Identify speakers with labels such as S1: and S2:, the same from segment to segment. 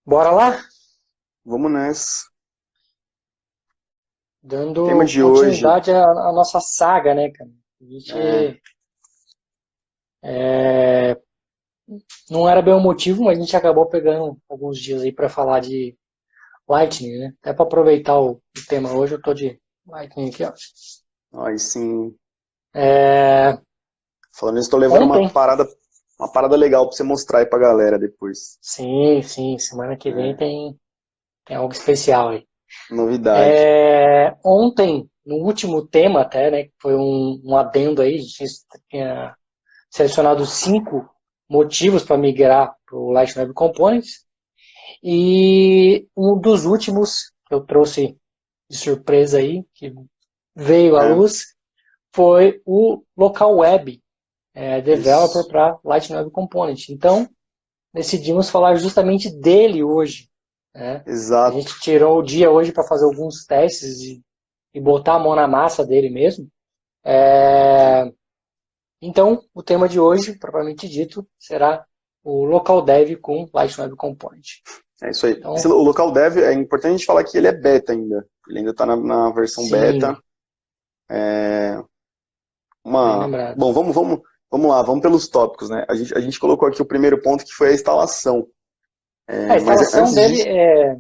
S1: Bora lá?
S2: Vamos nessa. Tema
S1: Dando
S2: de hoje
S1: continuidade à nossa saga, né, cara? A
S2: é
S1: gente é, não era bem o motivo, mas a gente acabou pegando alguns dias aí para falar de Lightning, né? Até para aproveitar o tema hoje, eu tô de Lightning aqui, ó.
S2: aí sim.
S1: É,
S2: Falando nisso, tô levando
S1: ontem,
S2: uma parada legal pra você mostrar aí pra galera depois.
S1: sim, sim, semana que vem
S2: É,
S1: tem algo especial aí.
S2: novidade.
S1: Ontem, no último tema até, né, que foi um adendo aí, a gente tinha selecionado 5 motivos para migrar para o Lightning Web Components. E um dos últimos que eu trouxe de surpresa aí, que veio à
S2: É,
S1: luz, foi o local web developer
S2: isso.
S1: para Lightning Web Component. Então, decidimos falar justamente dele hoje. Né? A
S2: Exato.
S1: gente tirou o dia hoje para fazer alguns testes e botar a mão na massa dele mesmo.
S2: É,
S1: Então, o tema de hoje, propriamente dito, será o local dev com Lightning Web Component.
S2: é isso aí.
S1: Então,
S2: O local dev, é importante a gente falar que ele é beta ainda. Ele ainda tá na versão
S1: sim,
S2: beta.
S1: bem lembrado.
S2: Bom, vamos lá, vamos pelos tópicos, né? A gente colocou aqui o primeiro ponto que foi a instalação.
S1: A
S2: Mas
S1: instalação dele é.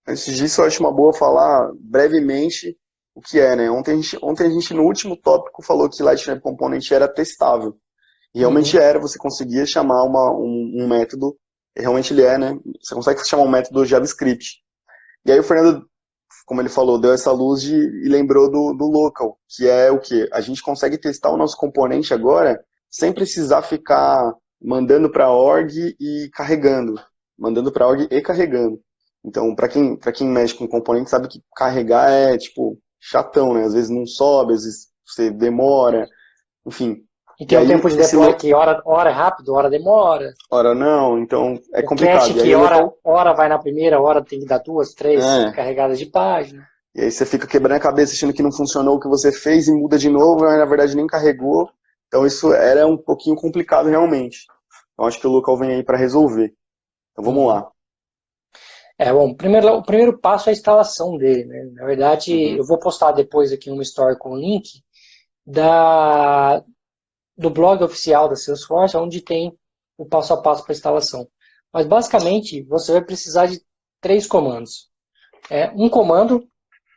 S2: antes disso, eu acho uma boa falar brevemente o que é, né? Ontem a gente, no último tópico, falou que Lightning Web Component era testável. E realmente
S1: Uhum,
S2: era, você conseguia chamar um método, e realmente ele é, né? Você consegue chamar um método JavaScript. E aí o Fernando, como ele falou, deu essa luz e lembrou do local, que é o quê? A gente consegue testar o nosso componente agora sem precisar ficar mandando para a org e carregando. Mandando para a org e carregando. Então, para quem mexe com componente, sabe que carregar é, tipo, chatão, né? Às vezes não sobe, às vezes você demora, enfim.
S1: e
S2: E
S1: tem um tempo
S2: aí,
S1: de deploy que hora é rápido, hora demora.
S2: ora não, então é
S1: O cache
S2: complicado. E aí
S1: que
S2: o
S1: hora,
S2: local,
S1: hora vai na primeira, hora tem que dar 2, 3
S2: é,
S1: carregadas de página.
S2: e aí você fica quebrando a cabeça achando que não funcionou o que você fez e muda de novo, mas na verdade nem carregou. Então isso era um pouquinho complicado realmente. Então acho que o local vem aí para resolver. Então vamos
S1: Uhum.
S2: lá.
S1: Bom, o primeiro passo é a instalação dele. Né? Na verdade,
S2: Uhum.
S1: eu vou postar depois aqui uma story com o link da, do blog oficial da Salesforce, onde tem o passo a passo para a instalação. Mas basicamente, você vai precisar de 3 comandos. Um comando,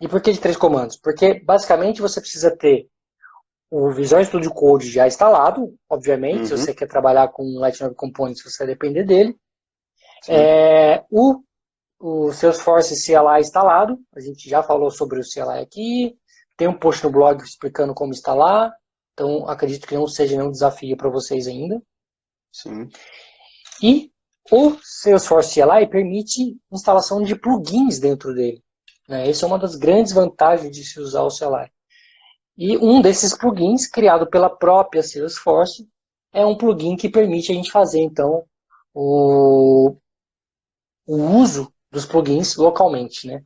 S1: e por que de 3 comandos? Porque basicamente você precisa ter o Visual Studio Code já instalado, obviamente, se
S2: Uhum.
S1: você quer trabalhar com Lightning Web Components, você vai depender dele.
S2: Sim.
S1: O Salesforce CLI instalado, a gente já falou sobre o CLI aqui, tem um post no blog explicando como instalar, então acredito que não seja nenhum desafio para vocês ainda.
S2: Sim.
S1: E o Salesforce CLI permite instalação de plugins dentro dele. Né? Essa é uma das grandes vantagens de se usar o CLI. E um desses plugins, criado pela própria Salesforce, é um plugin que permite a gente fazer, então, o, o uso dos plugins localmente, né?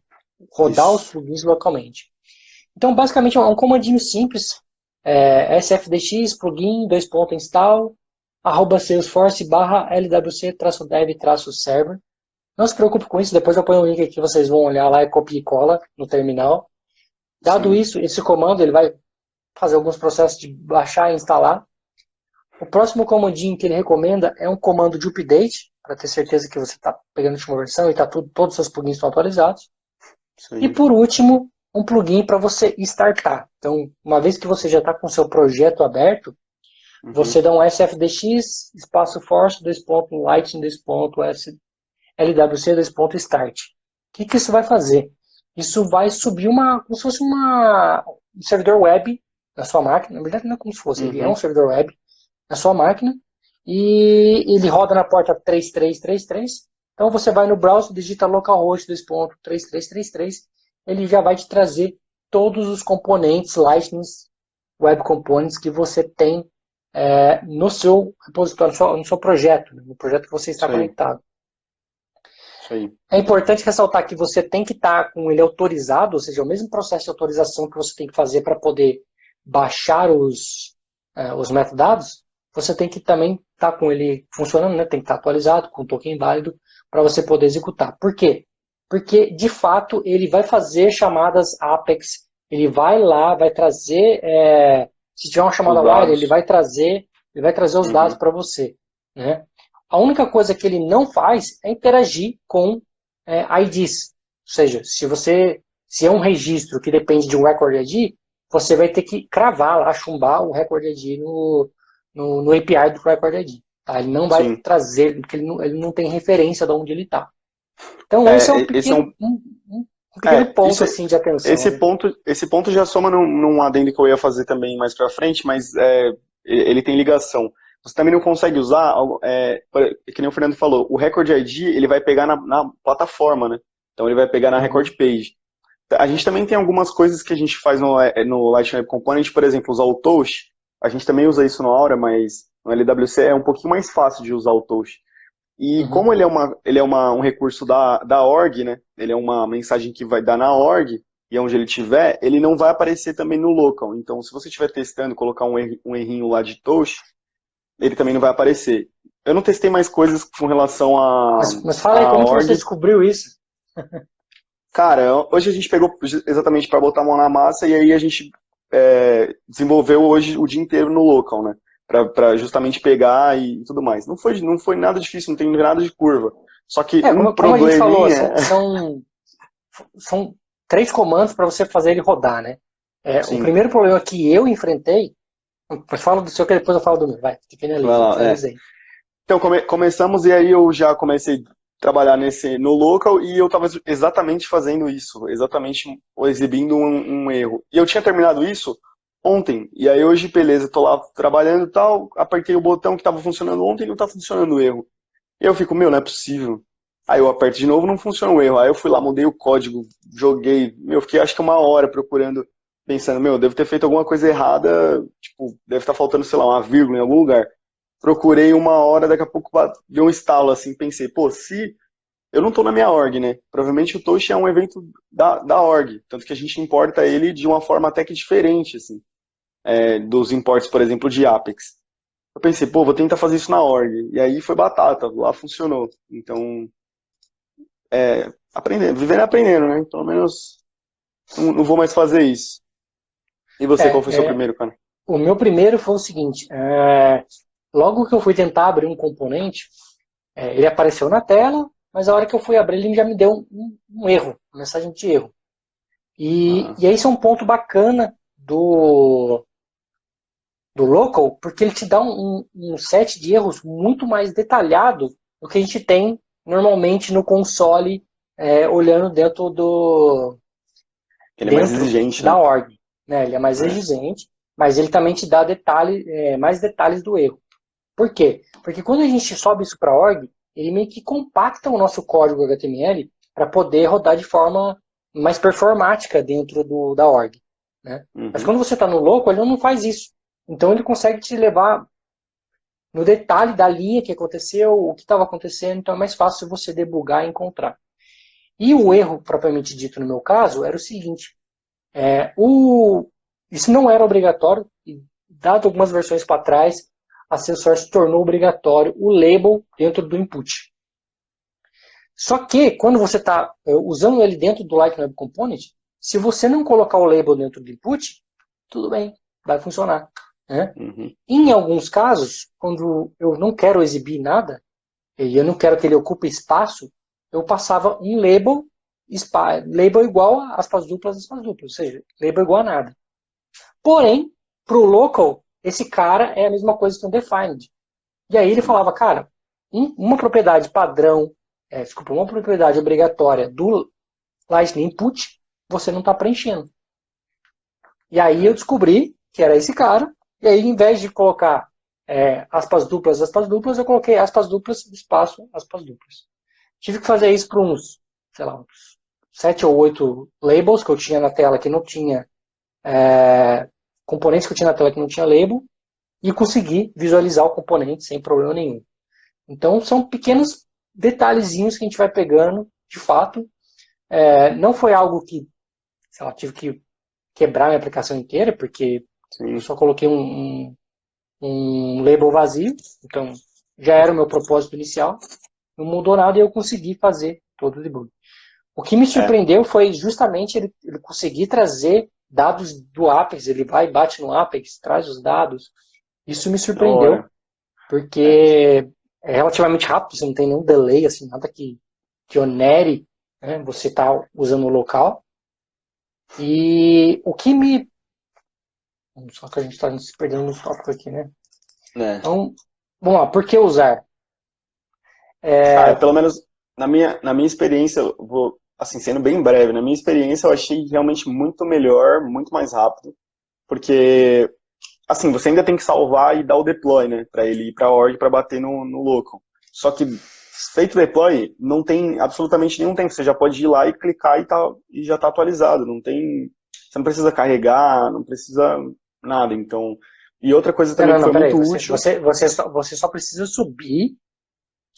S1: Rodar os
S2: Isso.
S1: plugins localmente. Então, basicamente, é um comandinho simples, sfdx plugin, install, @salesforce /lwc-dev-server. Não se preocupe com isso, depois eu ponho o link aqui, vocês vão olhar lá e copia e cola no terminal. Dado
S2: Sim.
S1: isso, esse comando ele vai fazer alguns processos de baixar e instalar. O próximo comandinho que ele recomenda é um comando de update, para ter certeza que você está pegando a última versão e todos os seus plugins estão atualizados.
S2: Isso
S1: E
S2: aí.
S1: por último, um plugin para você startar. Então, uma vez que você já está com o seu projeto aberto,
S2: Uhum.
S1: você dá um sfdx, espaço force, lightning, lwc, O que isso vai fazer? Isso vai subir como se fosse um servidor web na sua máquina. Na verdade, não é como se fosse, ele é um
S2: Uhum.
S1: servidor web na sua máquina e ele roda na porta 3333. Então você vai no browser, digita localhost 2.3333, ele já vai te trazer todos os componentes Lightning Web Components que você tem no seu repositório, no seu projeto, no projeto que você está
S2: Isso aí.
S1: conectado.
S2: Isso aí.
S1: É importante ressaltar que você tem que estar com ele autorizado, ou seja, o mesmo processo de autorização que você tem que fazer para poder baixar os metadados, você tem que também estar com ele funcionando, né? Tem que estar atualizado, com o token válido, para você poder executar. Por quê? Porque, de fato, ele vai fazer chamadas Apex, ele vai lá, vai trazer, se tiver uma chamada wire, ele vai trazer os dados para você. Né? A única coisa que ele não faz é interagir com IDs. Ou seja, se é um registro que depende de um record ID, você vai ter que cravar lá, chumbar o record ID no API do record ID. Tá? Ele não vai trazer, porque ele não tem referência de onde ele está. Então, esse é um pequeno, um pequeno ponto assim, de atenção.
S2: Esse ponto já soma num adendo que eu ia fazer também mais pra frente, mas ele tem ligação. Você também não consegue usar, que nem o Fernando falou, o Record ID ele vai pegar na plataforma, né? Então ele vai pegar na Record Page. A gente também tem algumas coisas que a gente faz no Lightning Web Component, por exemplo, usar o Toast. A gente também usa isso no Aura, mas no LWC é um pouquinho mais fácil de usar o Toast. E como ele é um recurso da org, né? Ele é uma mensagem que vai dar na org, e onde ele tiver, ele não vai aparecer também no local. Então, se você estiver testando, colocar um errinho lá de Toast, ele também não vai aparecer. Eu não testei mais coisas com relação a
S1: Mas fala aí como que você descobriu isso.
S2: Cara, hoje a gente pegou exatamente para botar a mão na massa, e aí a gente desenvolveu hoje o dia inteiro no local, né? Para justamente pegar e tudo mais. Não foi nada difícil, não tem nada de curva. Só que
S1: como a gente falou, são 3 comandos para você fazer ele rodar, né? O primeiro problema que eu enfrentei, mas fala do seu que depois eu falo do meu, vai, finaliza aí.
S2: Então começamos, e aí eu já comecei a trabalhar no local, e eu estava exatamente fazendo isso, exatamente exibindo um erro. E eu tinha terminado isso ontem, e aí hoje, beleza, tô lá trabalhando e tal, apertei o botão que estava funcionando ontem e não tá funcionando o erro. E eu fico, não é possível. Aí eu aperto de novo, não funciona o erro. Aí eu fui lá, mudei o código, joguei, fiquei acho que 1 hora procurando, pensando, devo ter feito alguma coisa errada, tipo, deve estar faltando, sei lá, uma vírgula em algum lugar. Procurei 1 hora, daqui a pouco deu um estalo, assim, pensei, se eu não tô na minha org, né? Provavelmente o Toast é um evento da org, tanto que a gente importa ele de uma forma até que diferente, assim, dos imports, por exemplo, de Apex. Eu pensei, vou tentar fazer isso na org. E aí foi batata, lá funcionou. Então, vivendo e aprendendo, né? Pelo menos não vou mais fazer isso. E você, qual foi o seu primeiro, cara?
S1: O meu primeiro foi o seguinte, logo que eu fui tentar abrir um componente, ele apareceu na tela, mas a hora que eu fui abrir ele já me deu um erro, uma mensagem de erro. E aí isso é um ponto bacana do local, porque ele te dá um set de erros muito mais detalhado do que a gente tem normalmente no console, olhando dentro
S2: ele é mais exigente,
S1: da
S2: né?
S1: org. Né? Ele é mais exigente, mas ele também te dá mais detalhes do erro. Por quê? Porque quando a gente sobe isso para a org, ele meio que compacta o nosso código HTML para poder rodar de forma mais performática dentro da org. Né? Mas quando você está no local, ele não faz isso. Então ele consegue te levar no detalhe da linha que aconteceu, o que estava acontecendo, então é mais fácil você debugar e encontrar. E o erro, propriamente dito no meu caso, era o seguinte, isso não era obrigatório, e dado algumas versões para trás, a Salesforce tornou obrigatório o label dentro do input. Só que, quando você está usando ele dentro do Lightning Web Component, se você não colocar o label dentro do input, tudo bem, vai funcionar. Né? Em alguns casos, quando eu não quero exibir nada, e eu não quero que ele ocupe espaço, eu passava um label igual a aspas duplas, ou seja, label igual a nada. Porém, para o local, esse cara é a mesma coisa que um defined. E aí ele falava, cara, uma propriedade padrão, uma propriedade obrigatória do Lightning Input, você não está preenchendo. E aí eu descobri que era esse cara, e aí, em vez de colocar aspas duplas, eu coloquei aspas duplas, espaço, aspas duplas. Tive que fazer isso para uns 7 ou 8 labels que eu tinha na tela que não tinha, componentes que eu tinha na tela que não tinha label, e consegui visualizar o componente sem problema nenhum. Então, são pequenos detalhezinhos que a gente vai pegando, de fato. Não foi algo que, tive que quebrar minha aplicação inteira, porque eu só coloquei um label vazio, então já era o meu propósito inicial, não mudou nada e eu consegui fazer todo o debug. O que me surpreendeu foi justamente ele conseguir trazer dados do Apex, ele vai e bate no Apex, traz os dados. Isso me surpreendeu, porque é relativamente rápido, você não tem nenhum delay, assim, nada que onere, né, você está usando o local. E o que me... Só que a gente está se perdendo no tópico aqui, né? Então, vamos lá, por que usar?
S2: Pelo menos na minha experiência, eu vou, assim, sendo bem breve, na minha experiência eu achei realmente muito melhor, muito mais rápido, porque, assim, você ainda tem que salvar e dar o deploy, né, para ele ir para a org para bater no local. Só que feito o deploy, não tem absolutamente nenhum tempo, você já pode ir lá e clicar e já está atualizado, não tem, você não precisa carregar, não precisa nada, então... E outra coisa também que foi muito útil...
S1: Você só precisa subir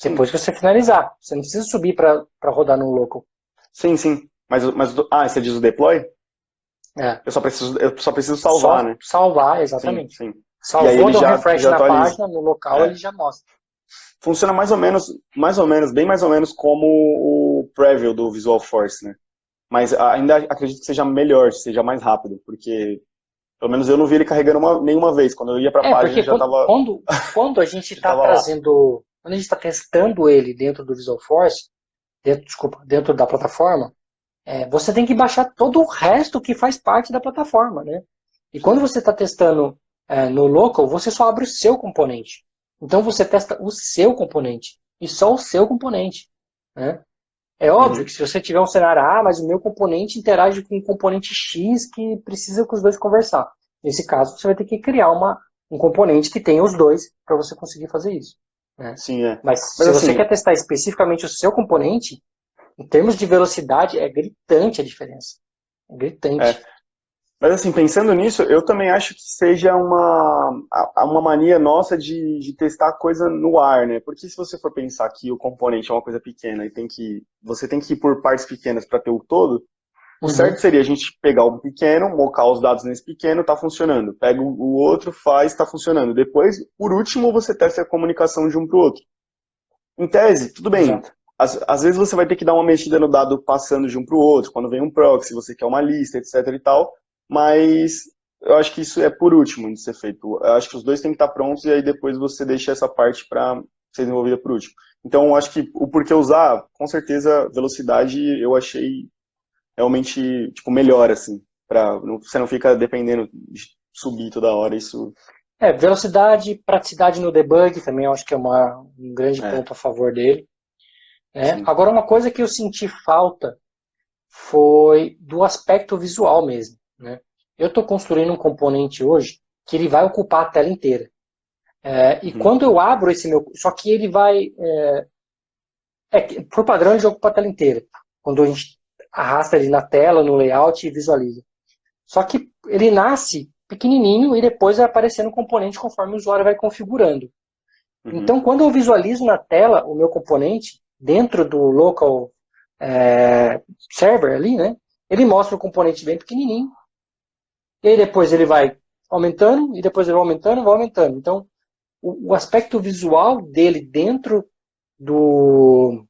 S1: depois que você finalizar. Você não precisa subir para rodar no local.
S2: Sim. Mas você diz o deploy? Eu só preciso salvar, né?
S1: Salvar, exatamente.
S2: Sim.
S1: Salvou, dá um refresh na página, no local, ele já mostra.
S2: Funciona mais ou menos, bem mais ou menos como o Preview do Visual Force, né? Mas ainda acredito que seja melhor, seja mais rápido, porque pelo menos eu não vi ele carregando nenhuma vez. Quando eu ia para a página já estava...
S1: Quando a gente está trazendo... Quando a gente está testando ele dentro do Visual Force, dentro da plataforma, você tem que baixar todo o resto que faz parte da plataforma, né? E quando você está testando no local, você só abre o seu componente. Então você testa o seu componente e só o seu componente, né? É óbvio que se você tiver um cenário, mas o meu componente interage com um componente X que precisa que os dois conversar. Nesse caso, você vai ter que criar um componente que tenha os dois para você conseguir fazer isso. Né?
S2: Sim,
S1: Mas se você quer testar especificamente o seu componente, em termos de velocidade, é gritante a diferença. É gritante.
S2: Mas assim, pensando nisso, eu também acho que seja uma mania nossa de testar coisa no ar, né? Porque se você for pensar que o componente é uma coisa pequena e você tem que ir por partes pequenas para ter o todo, o certo seria a gente pegar um pequeno, mocar os dados nesse pequeno, tá funcionando. Pega o outro, faz, tá funcionando. Depois, por último, você testa a comunicação de um para o outro. Em tese, tudo bem. Às vezes você vai ter que dar uma mexida no dado passando de um para o outro, quando vem um proxy, você quer uma lista, etc e tal. Mas eu acho que isso é por último de ser feito. Eu acho que os dois têm que estar prontos e aí depois você deixa essa parte para ser desenvolvida por último. Então, eu acho que o porquê usar, com certeza, velocidade eu achei realmente melhor, assim. Você não fica dependendo de subir toda hora, isso...
S1: Velocidade, praticidade no debug também eu acho que é um grande ponto a favor dele. Agora, uma coisa que eu senti falta foi do aspecto visual mesmo. Né? Eu estou construindo um componente hoje que ele vai ocupar a tela inteira. E quando eu abro esse meu... Só que ele vai... por padrão, ele já ocupa a tela inteira. Quando a gente arrasta ele na tela, no layout e visualiza. Só que ele nasce pequenininho e depois vai aparecendo o componente conforme o usuário vai configurando. Então, quando eu visualizo na tela o meu componente, dentro do local server ali, né, ele mostra o componente bem pequenininho, e aí depois ele vai aumentando, e depois ele vai aumentando. Então, o aspecto visual dele dentro o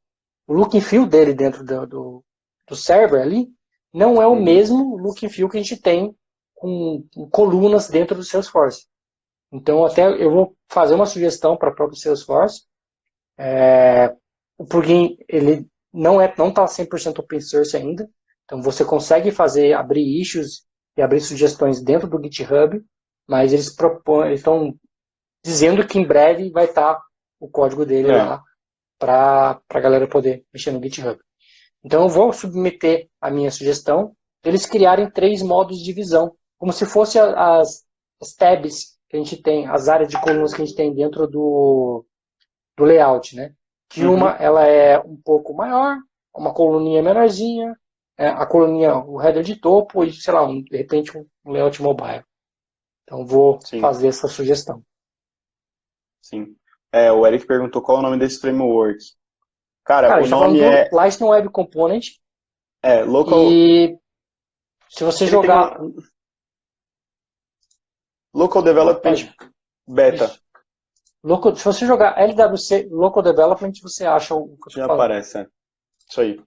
S1: look and feel dele dentro do server ali, não é o mesmo look and feel que a gente tem com colunas dentro do Salesforce. Então, até eu vou fazer uma sugestão para o próprio Salesforce. O plugin ele não está 100% open source ainda. Então, você consegue abrir issues e abrir sugestões dentro do GitHub, mas eles estão dizendo que em breve vai estar o código dele lá para a galera poder mexer no GitHub. Então, eu vou submeter a minha sugestão de eles criarem 3 modos de visão, como se fosse as tabs que a gente tem, as áreas de colunas que a gente tem dentro do layout, né? Que uma ela é um pouco maior, uma coluninha menorzinha, a coluninha, o header de topo e, sei lá, de repente um layout mobile. Então, vou fazer essa sugestão.
S2: Sim. O Eric perguntou qual é o nome desse framework. Cara, o nome
S1: é Lightning Web Component.
S2: Local...
S1: E se você jogar...
S2: Local Development Beta.
S1: Isso. Se você jogar LWC Local Development, você acha o que eu tô
S2: Já
S1: falando.
S2: aparece, Isso aí.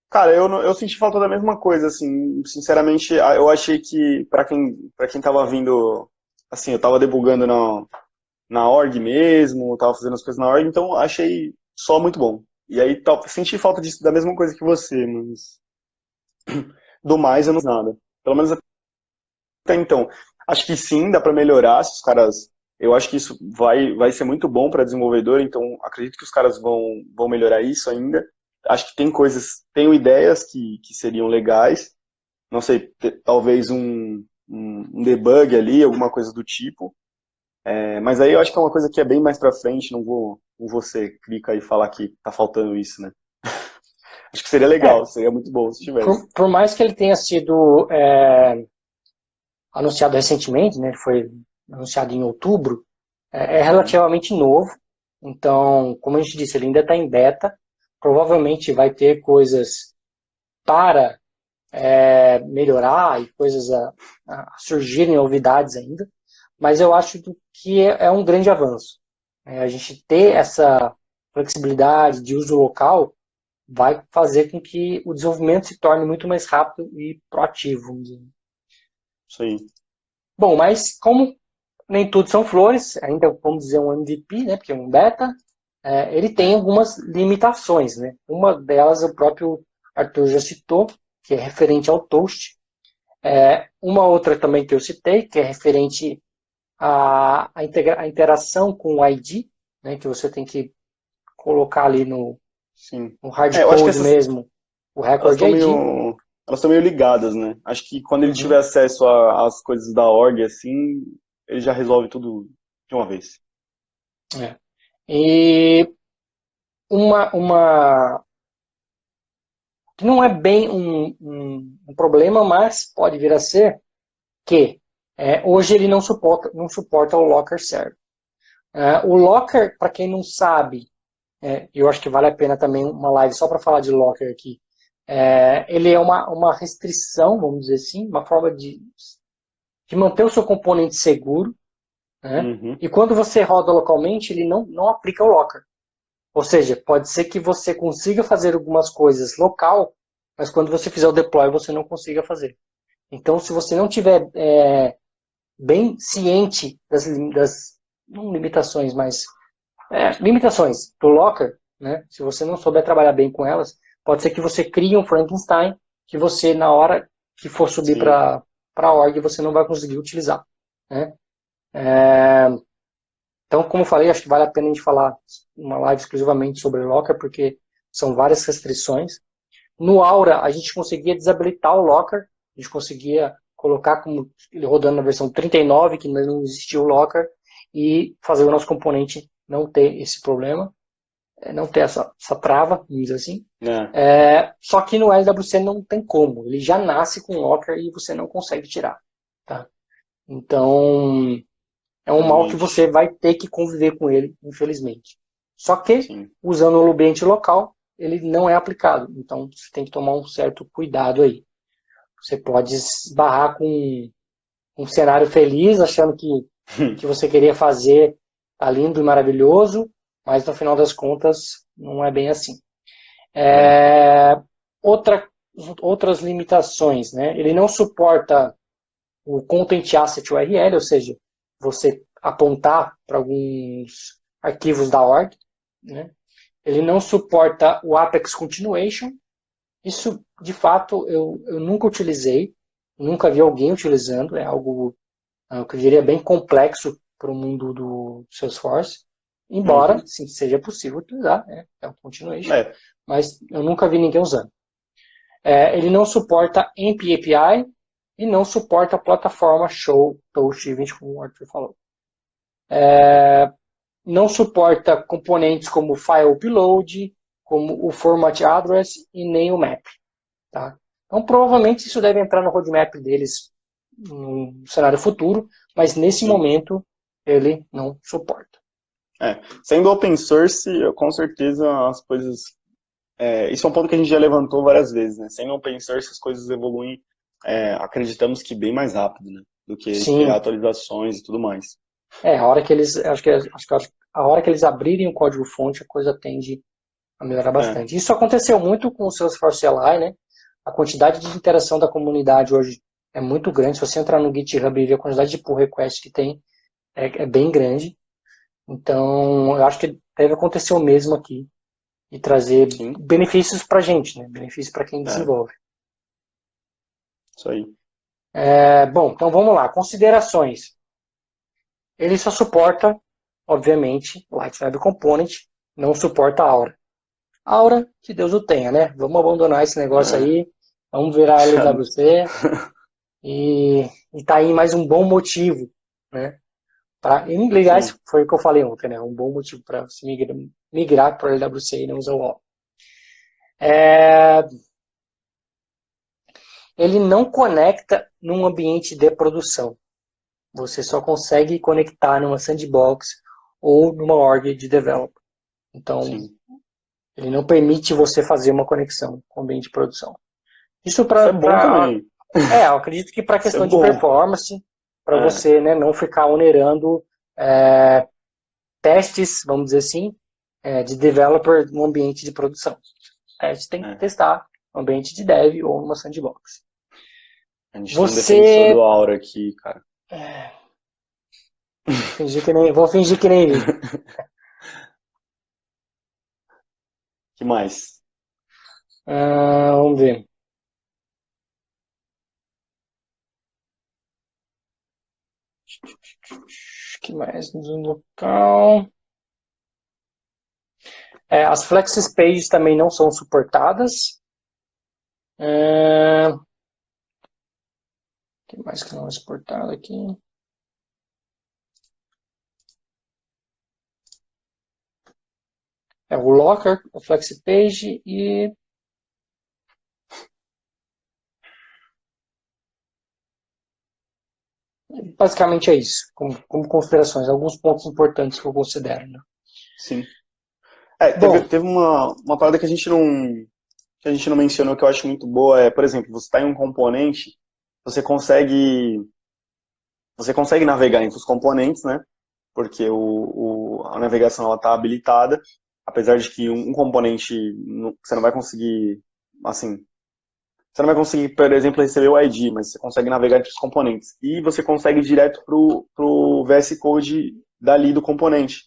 S2: Cara, eu senti falta da mesma coisa, assim, sinceramente, eu achei que para quem tava vindo, assim, eu tava debugando na org mesmo, tava fazendo as coisas na org, então achei só muito bom. E aí senti falta disso, da mesma coisa que você, mas do mais eu não fiz nada. Pelo menos até então. Acho que sim, dá para melhorar se os caras. Eu acho que isso vai ser muito bom para desenvolvedor, então acredito que os caras vão melhorar isso ainda. Acho que tem coisas, tenho ideias que seriam legais. Não sei, talvez um debug ali, alguma coisa do tipo. Mas aí eu acho que é uma coisa que é bem mais pra frente, não vou ser clica e falar que tá faltando isso, né? Acho que seria
S1: É,
S2: legal, seria muito bom se tivesse.
S1: por mais que ele tenha sido anunciado recentemente, né? Foi anunciado em outubro, é
S2: Uhum.
S1: relativamente novo. Então, como a gente disse, ele ainda está em beta. Provavelmente vai ter coisas para melhorar e coisas a surgirem, novidades ainda. Mas eu acho que é um grande avanço. A gente ter
S2: Sim,
S1: essa flexibilidade de uso local vai fazer com que o desenvolvimento se torne muito mais rápido e proativo, vamos dizer.
S2: isso aí.
S1: Bom, mas como nem tudo são flores, ainda vamos dizer um MVP, né, porque é um beta, ele tem algumas limitações, né? Uma delas o próprio Arthur já citou, que é referente ao Toast. Uma outra também que eu citei, que é referente à interação com o ID, né, que você tem que colocar ali
S2: Sim.
S1: no hard
S2: Eu acho que
S1: code
S2: essas,
S1: mesmo o
S2: elas
S1: record
S2: estão
S1: ID.
S2: meio ligadas, né? Acho que quando ele tiver
S1: Uhum.
S2: acesso às coisas da org, assim, ele já resolve tudo de uma vez.
S1: É. E uma que não é bem um problema, mas pode vir a ser que hoje ele não suporta o Locker Server. O Locker, para quem não sabe, eu acho que vale a pena também uma live só para falar de Locker aqui. Ele é uma restrição, vamos dizer assim, uma forma de manter o seu componente seguro, né?
S2: Uhum.
S1: E quando você roda localmente, ele não aplica o Locker. Ou seja, pode ser que você consiga fazer algumas coisas local, mas quando você fizer o deploy, você não consiga fazer. Então, se você não tiver bem ciente das não limitações, mas limitações do Locker, né? Se você não souber trabalhar bem com elas, pode ser que você crie um Frankenstein que você, na hora que for subir
S2: Sim.
S1: para a org, você não vai conseguir utilizar. Né? É, então, como eu falei, acho que vale a pena a gente falar uma live exclusivamente sobre Locker, porque são várias restrições. No Aura, a gente conseguia desabilitar o Locker, a gente conseguia colocar como ele rodando na versão 39, que não existia o Locker, e fazer o nosso componente não ter esse problema, não ter essa trava, vamos dizer assim.
S2: É,
S1: Só que no LWC não tem como, ele já nasce com Locker e você não consegue tirar. Tá? Então, é um mal que
S2: realmente.
S1: você vai ter que conviver com ele, infelizmente. Só que,
S2: Sim.
S1: usando o ambiente local, ele não é aplicado. Então, você tem que tomar um certo cuidado aí. Você pode esbarrar com um cenário feliz, achando que o que você queria fazer está lindo e maravilhoso, mas no final das contas, não é bem assim.
S2: É.
S1: É, outra, outras limitações, né? Ele não suporta o Content Asset URL, ou seja, você apontar para alguns arquivos da org. Né? Ele não suporta o Apex Continuation. Isso, de fato, eu nunca utilizei, nunca vi alguém utilizando, é algo que eu diria bem complexo para o mundo do Salesforce, embora
S2: Uhum.
S1: sim, seja possível utilizar, é um continuation,
S2: É,
S1: mas eu nunca vi ninguém usando. Ele não suporta AMP API e não suporta a plataforma Show Toast 20, como o Arthur falou. Não suporta componentes como File Upload, como o Format Address e nem o Map. Tá? Então, provavelmente isso deve entrar no roadmap deles no cenário futuro, mas nesse
S2: sim.
S1: momento ele não suporta.
S2: Sendo open source, com certeza as coisas. Isso é um ponto que a gente já levantou várias vezes, né? Sendo open source, as coisas evoluem, acreditamos que bem mais rápido, né? Do que esperar
S1: Sim,
S2: atualizações e tudo mais.
S1: A hora que eles, acho que a hora que eles abrirem o código-fonte, a coisa tende a melhorar
S2: É,
S1: bastante. Isso aconteceu muito com o Salesforce CLI, né? A quantidade de interação da comunidade hoje é muito grande. Se você entrar no GitHub e ver a quantidade de pull requests que tem, é bem grande. Então, eu acho que deve acontecer o mesmo aqui e trazer
S2: sim,
S1: benefícios para a gente, né? Benefícios para quem
S2: é,
S1: desenvolve.
S2: isso aí.
S1: Bom, então vamos lá. Considerações. Ele só suporta, obviamente, Light Web Component, não suporta Aura. Aura, que Deus o tenha, né? Vamos abandonar esse negócio
S2: É.
S1: aí, vamos virar
S2: Já-
S1: LWC e, e tá aí mais um bom motivo, né? Em inglês,
S2: Sim,
S1: foi o que eu falei ontem, né? Um bom motivo para você migrar para LWC e não usar o Aura. É, ele não conecta num ambiente de produção. Você só consegue conectar numa sandbox ou numa org de development. Então,
S2: sim.
S1: ele não permite você fazer uma conexão com o ambiente de produção. Isso
S2: Isso é bom
S1: para.
S2: também.
S1: Eu acredito que para
S2: Isso é
S1: questão de
S2: bom.
S1: performance, para
S2: É,
S1: você, né, não ficar onerando é, testes, vamos dizer assim, de developer no ambiente de produção. Teste tem que
S2: é.
S1: testar no ambiente de dev ou numa sandbox.
S2: A gente tem um defensor
S1: Você.
S2: do Aura aqui, cara.
S1: Vou fingir que nem vi.
S2: Que mais?
S1: Vamos ver. Que mais no local? As Flexes Pages também não são suportadas. O que mais que não é suportado aqui? O Locker, o FlexiPage e basicamente é isso, como considerações, alguns pontos importantes que eu considero. Né?
S2: Sim. É, teve,
S1: Bom,
S2: teve uma parada que a gente não mencionou que eu acho muito boa, por exemplo, você está em um componente, você consegue, você consegue navegar entre os componentes, né? Porque a navegação ela está habilitada, apesar de que um componente você não vai conseguir, assim, você não vai conseguir, por exemplo, receber o ID, mas você consegue navegar entre os componentes. E você consegue ir direto pro VS Code dali do componente.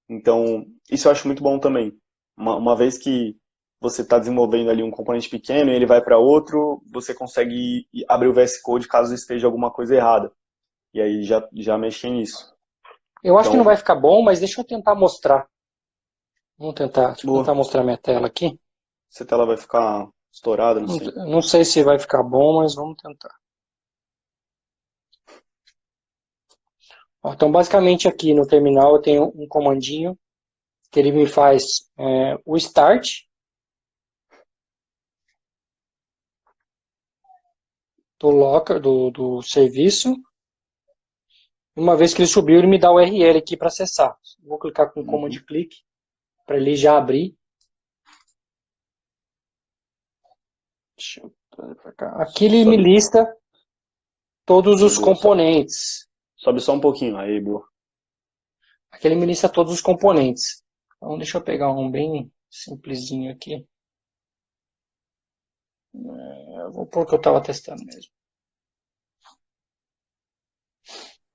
S2: Então, isso eu acho muito bom também. Uma vez que você está desenvolvendo ali um componente pequeno e ele vai para outro, você consegue abrir o VS Code caso esteja alguma coisa errada. E aí já mexer nisso.
S1: eu acho que não
S2: Então,
S1: vai ficar bom, mas deixa eu tentar mostrar. Deixa eu tentar
S2: boa.
S1: mostrar minha tela aqui.
S2: Se a tela vai ficar estourada, não
S1: Não,
S2: sei.
S1: não sei se vai ficar bom, mas vamos tentar. Então, basicamente aqui no terminal eu tenho um comandinho que ele me faz o start do locker, do serviço. Uma vez que ele subiu, ele me dá o URL aqui para acessar. Vou clicar com command
S2: Uhum.
S1: click para ele já abrir. Deixa eu trazer para cá. Aqui ele me
S2: Sobe.
S1: lista todos
S2: Aí,
S1: os
S2: boa.
S1: componentes.
S2: Sobe só um pouquinho. Aí, boa.
S1: Aqui ele me lista todos os componentes. Então deixa eu pegar um bem simplesinho aqui. Eu vou pôr o que eu estava testando mesmo.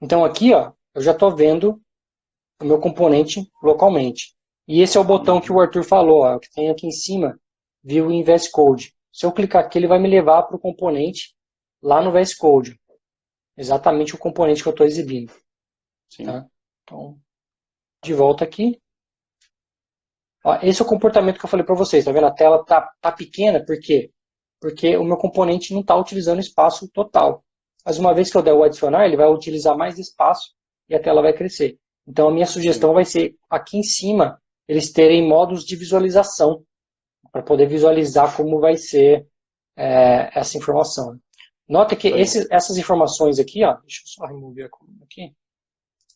S1: Então aqui, ó, eu já estou vendo o meu componente localmente. E esse é o botão que o
S2: Uhum.
S1: Arthur falou, ó, que tem aqui em cima, View em VS Code. Se eu clicar aqui, ele vai me levar para o componente lá no VS Code. Exatamente o componente que eu estou exibindo.
S2: Sim.
S1: Tá? Então, de volta aqui. Ó, esse é o comportamento que eu falei para vocês. Tá vendo? A tela tá pequena, por quê? Porque o meu componente não está utilizando espaço total. Mas uma vez que eu der o adicionar, ele vai utilizar mais espaço e a tela vai crescer. Então a minha
S2: Sim.
S1: sugestão vai ser aqui em cima eles terem modos de visualização para poder visualizar como vai ser essa informação. Nota que
S2: Isso aí.
S1: essas informações aqui, ó, deixa eu só remover a coluna aqui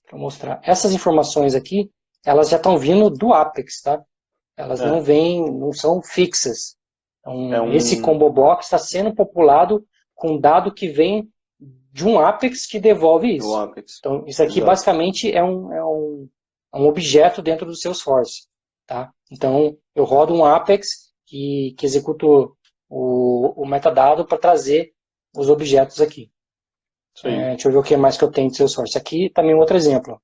S1: para mostrar. Essas informações aqui, elas já estão vindo do Apex, tá? Elas não
S2: É.
S1: vêm, não são fixas.
S2: É
S1: Então, esse
S2: um.
S1: combo box está sendo populado com dado que vem de um Apex que devolve
S2: O
S1: isso.
S2: Apex.
S1: Então, isso aqui
S2: Exato.
S1: basicamente é um objeto dentro do Salesforce. Tá? Então, eu rodo um Apex que executa o metadado para trazer os objetos aqui. Deixa eu ver o que mais que eu tenho de Salesforce. Aqui também outro exemplo.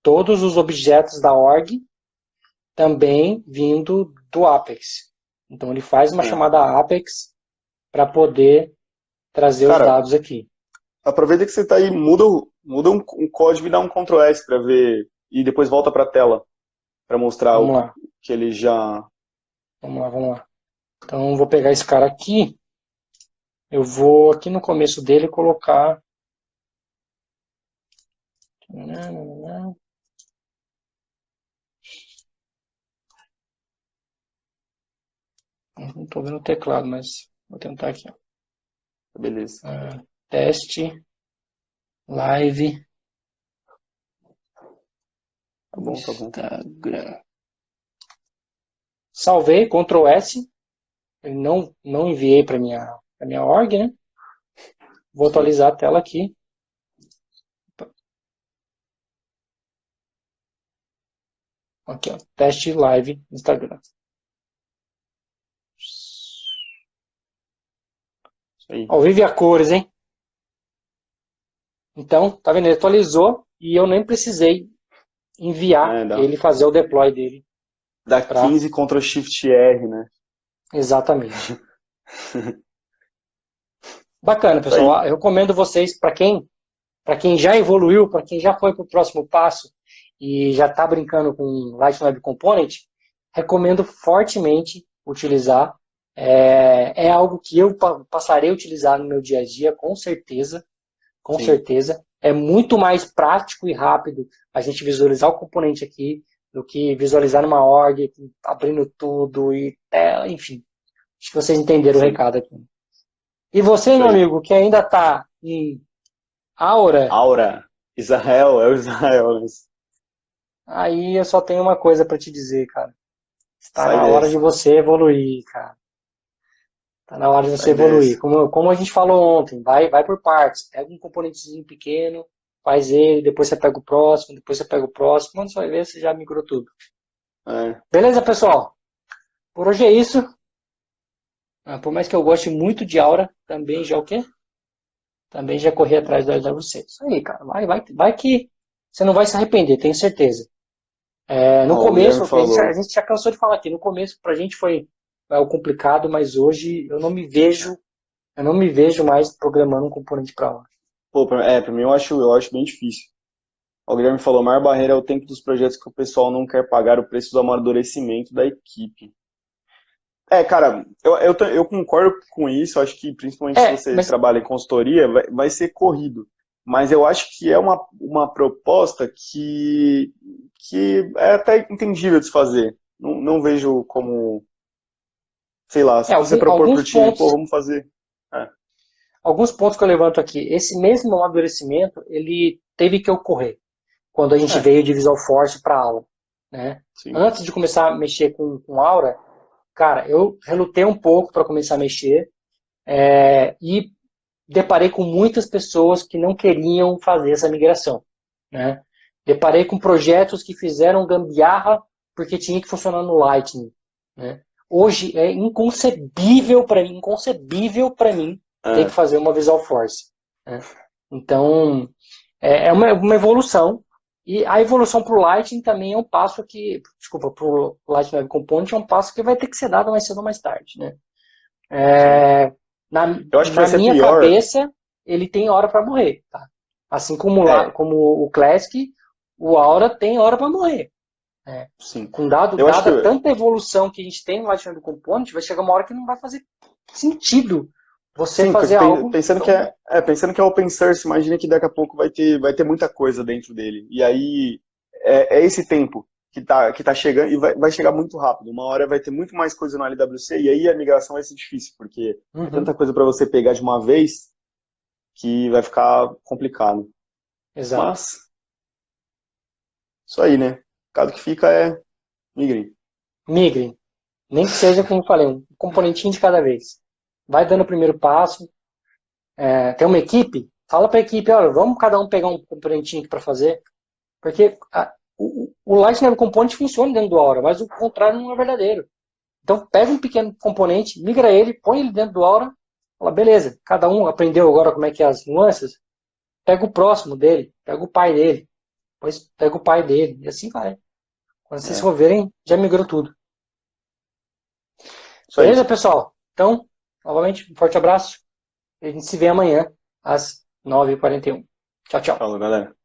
S1: Todos os objetos da org também vindo do Apex. Então ele faz uma chamada Apex para poder trazer os dados aqui.
S2: Aproveita que você está aí, muda um código e dá um Ctrl S para ver e depois volta para a tela para mostrar o que ele já...
S1: Vamos lá. Então vou pegar esse cara aqui, eu vou aqui no começo dele colocar... Não estou vendo o teclado, mas vou tentar aqui.
S2: Beleza.
S1: Teste, live,
S2: Tá bom.
S1: Instagram. Salvei, Ctrl S. Não enviei para minha org, né? Vou atualizar a tela aqui. Aqui, ó, teste live Instagram. Ó, vive a cores, hein? Então, tá vendo? Ele atualizou e eu nem precisei enviar ele fazer o deploy dele.
S2: Dá 15 Ctrl Shift R, né?
S1: Exatamente. Bacana, pessoal. Eu recomendo vocês, para quem já evoluiu, para quem já foi para o próximo passo e já está brincando com Lightning Web Component, recomendo fortemente utilizar. É algo que eu passarei a utilizar no meu dia a dia, com certeza. Com certeza. É muito mais prático e rápido a gente visualizar o componente aqui do que visualizar numa org, abrindo tudo e enfim. Acho que vocês entenderam o recado aqui. E você, meu amigo, que ainda está em Aura.
S2: Israel, é o Israel.
S1: Aí eu só tenho uma coisa para te dizer, cara. Está na hora de você evoluir, cara. Está na hora de você evoluir. Como a gente falou ontem, vai por partes. Pega um componentezinho pequeno, faz ele, depois você pega o próximo, depois você pega o próximo. Quando você vai ver, você já migrou tudo. Beleza, pessoal? Por hoje é isso. Por mais que eu goste muito de Aura, também já o quê? Também já corri atrás da WC. Isso aí, cara. Vai que você não vai se arrepender, tenho certeza. No começo, a gente já cansou de falar aqui, no começo pra gente foi o complicado, mas hoje eu não me vejo mais programando um componente para Aura.
S2: Pra mim eu acho bem difícil. O Guilherme falou, a maior barreira é o tempo dos projetos que o pessoal não quer pagar o preço do amadurecimento da equipe. Cara, eu concordo com isso, acho que principalmente se você trabalha em consultoria, vai ser corrido. Mas eu acho que é uma proposta que é até entendível de se fazer. Não vejo como, sei lá, se você propor pro time, vamos fazer.
S1: Alguns pontos que eu levanto aqui. Esse mesmo amadurecimento, ele teve que ocorrer quando a gente veio de Visual Force para Aura. Né? Antes de começar a mexer com Aura, cara, eu relutei um pouco para começar a mexer e deparei com muitas pessoas que não queriam fazer essa migração. Né? Deparei com projetos que fizeram gambiarra porque tinha que funcionar no Lightning. Né? Hoje é inconcebível para mim ter que fazer uma Visual Force. Né? Então, é uma evolução. E a evolução para o Lightning também é um passo que... Desculpa, para o Lightning Web Component é um passo que vai ter que ser dado mais cedo ou mais tarde. Né? Na minha cabeça, ele tem hora para morrer. Tá? Assim como o Classic, o Aura tem hora para morrer. Com dada tanta evolução que a gente tem no Lightning Web Component, vai chegar uma hora que não vai fazer sentido você fazer algo...
S2: Pensando que é open source, imagina que daqui a pouco vai ter muita coisa dentro dele. E aí é esse tempo que tá chegando e vai chegar muito rápido. Uma hora vai ter muito mais coisa no LWC e aí a migração vai ser difícil, porque é tanta coisa para você pegar de uma vez que vai ficar complicado.
S1: Exato.
S2: Mas, isso aí, né? O caso que fica é migrem.
S1: Migrem. Nem que seja, como eu falei, um componentinho de cada vez. Vai dando o primeiro passo. Tem uma equipe, Fala para a equipe, olha, vamos cada um pegar um componentinho aqui para fazer, porque o Lightning Component funciona dentro do Aura, mas o contrário não é verdadeiro. Então pega um pequeno componente, migra ele, põe ele dentro do Aura, fala, beleza, cada um aprendeu agora como é que é as nuances, pega o próximo dele, pega o pai dele, depois pega o pai dele, e assim vai. Quando vocês for verem, já migrou tudo. Beleza, pessoal? Então, novamente, um forte abraço. A gente se vê amanhã, às 9h41. Tchau, tchau.
S2: Falou, galera.